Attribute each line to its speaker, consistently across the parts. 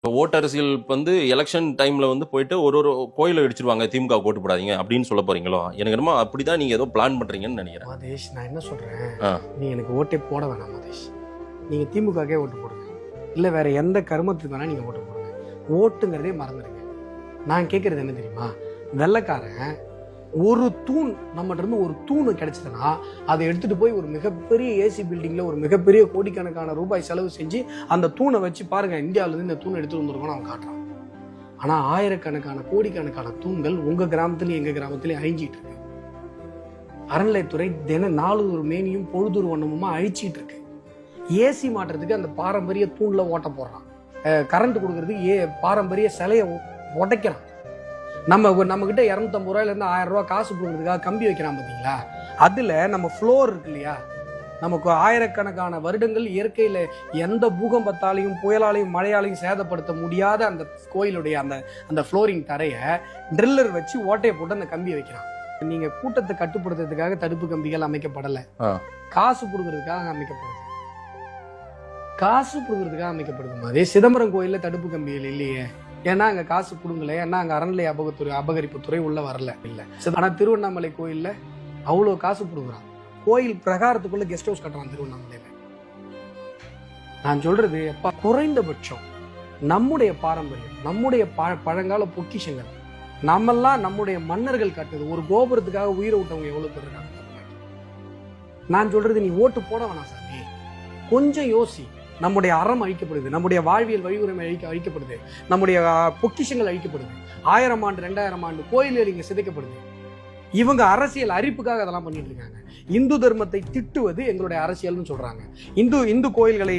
Speaker 1: ஓட்டு அரசியல் எலெக்ஷன் டைம்ல போயிட்டு ஒரு ஒரு கோயில இடிச்சிருவாங்க, திமுக ஓட்டு போடாதீங்க அப்படின்னு சொல்ல போறீங்களோ? எனக்கு என்னமோ அப்படிதான் நீங்க ஏதோ பிளான் பண்றீங்கன்னு நினைக்கிறேன்.
Speaker 2: மாதேஷ், நான் என்ன சொல்றேன், நீ எனக்கு ஓட்டே போட வேணாம் மாதேஷ். நீங்க திமுகவே ஓட்டு போடுங்க, இல்ல வேற எந்த கருமத்துக்கு வேணா நீங்க ஓட்டு போடுங்க. ஓட்டுங்கிறதே மறந்துடுங்க. நான் கேட்கறது என்ன தெரியுமா, வெள்ளைக்காரன் ஒரு தூண் நம்மகிட்ட இருந்து ஒரு தூணு கிடைச்சதுன்னா அதை எடுத்துட்டு போய் ஒரு மிகப்பெரிய ஏசி பில்டிங்ல ஒரு மிகப்பெரிய கோடிக்கணக்கான ரூபாய் செலவு செஞ்சு அந்த தூணை வச்சு பாருங்க, இந்தியாவில இருந்து இந்த தூணை எடுத்துட்டு வந்திருக்கோம்னு அவன் காட்டுறான். ஆனா ஆயிரக்கணக்கான கோடிக்கணக்கான தூண்கள் உங்க கிராமத்திலயும் எங்க கிராமத்திலயும் அழிஞ்சிட்டு இருக்கு. அறநிலையத்துறை நாலு ஒரு மேனியும் பொழுதொரு வண்ணமுமா அழிச்சிட்டு இருக்கு. ஏசி மாட்டுறதுக்கு அந்த பாரம்பரிய தூண்ல ஓட்ட போடுறான், கரண்ட் கொடுக்கறதுக்கு பாரம்பரிய சிலையை உடைக்கிறான். நம்ம கிட்ட 250 ரூபாயில இருந்து 1000 ரூபாய் காசு கொடுக்கறதுக்காக கம்பி வைக்கிறான் பாத்தீங்களா? அதுல நம்ம ஃப்ளோர் இருக்கு இல்லையா, நமக்கு ஆயிரக்கணக்கான வருடங்கள் இயற்கையில எந்த பூகம்பத்தாலையும் புயலாலையும் மழையாலையும் சேதப்படுத்த முடியாத அந்த கோயிலுடைய அந்த ஃப்ளோரிங் தரைய ட்ரில்லர் வச்சு ஓட்டையை போட்டு அந்த கம்பி வைக்கிறான். நீங்க கூட்டத்தை கட்டுப்படுத்துறதுக்காக தடுப்பு கம்பிகள் அமைக்கப்படல, காசு கொடுக்கறதுக்காக அமைக்கப்படுது. காசு கொடுக்கறதுக்காக அமைக்கப்படுது மாதிரி சிதம்பரம் கோயில்ல தடுப்பு கம்பிகள் இல்லையே, ஏன்னா அங்க காசு கொடுங்கல, ஏன்னா அங்க அறநிலை அபகரிப்பு துறை உள்ள வரல இல்ல. ஆனா திருவண்ணாமலை கோயில்ல அவ்வளவு காசு கொடுக்குறான், கோயில் பிரகாரத்துக்குள்ள கெஸ்ட் ஹவுஸ் கட்டுறான் திருவண்ணாமலையில. நான் சொல்றது எப்ப குறைந்தபட்சம் நம்முடைய பாரம்பரியம், நம்முடைய பழங்கால பொக்கிஷங்கள், நம்மெல்லாம் நம்முடைய மன்னர்கள் கட்டுறது ஒரு கோபுரத்துக்காக உயிரை விட்டவங்க எவ்வளவு பேர் இருக்காங்க. நான் சொல்றது நீ ஓட்டு போட வேணாம் சாமி, கொஞ்சம் யோசி. நம்முடைய அறம் அழிக்கப்படுது, நம்முடைய வாழ்வியல் வழிமுறை அழிக்கப்படுது, நம்முடைய பொக்கிஷங்கள் அழிக்கப்படுது, 1000 ஆண்டு 2000 ஆண்டு கோயில்கள் இங்க சிதைக்கப்படுது. இவங்க அரசியல் அரிப்புக்காக அதெல்லாம் பண்ணிட்டு இருக்காங்க. இந்து தர்மத்தை திட்டுவது எங்களுடைய அரசியல்னு சொல்றாங்க. இந்து கோயில்களை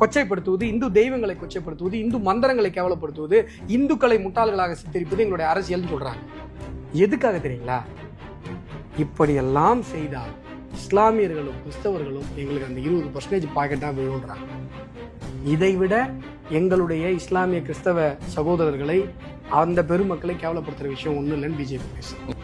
Speaker 2: கொச்சைப்படுத்துவது, இந்து தெய்வங்களை கொச்சைப்படுத்துவது, இந்து மந்திரங்களை கேவலப்படுத்துவது, இந்துக்களை முட்டாள்களாக சித்தரிப்பது எங்களுடைய அரசியல்னு சொல்றாங்க. எதுக்காக தெரியுங்களா? இப்படியெல்லாம் செய்தால் இஸ்லாமியர்களும் கிறிஸ்தவர்களும் எங்களுக்கு அந்த 20% பாக்கெட்டா விழுன்றாங்க. இதை விட எங்களுடைய இஸ்லாமிய கிறிஸ்தவ சகோதரர்களை, அந்த பெருமக்களை கேவலப்படுத்துற விஷயம் ஒன்றும் இல்லைன்னு பிஜேபி பேசுது.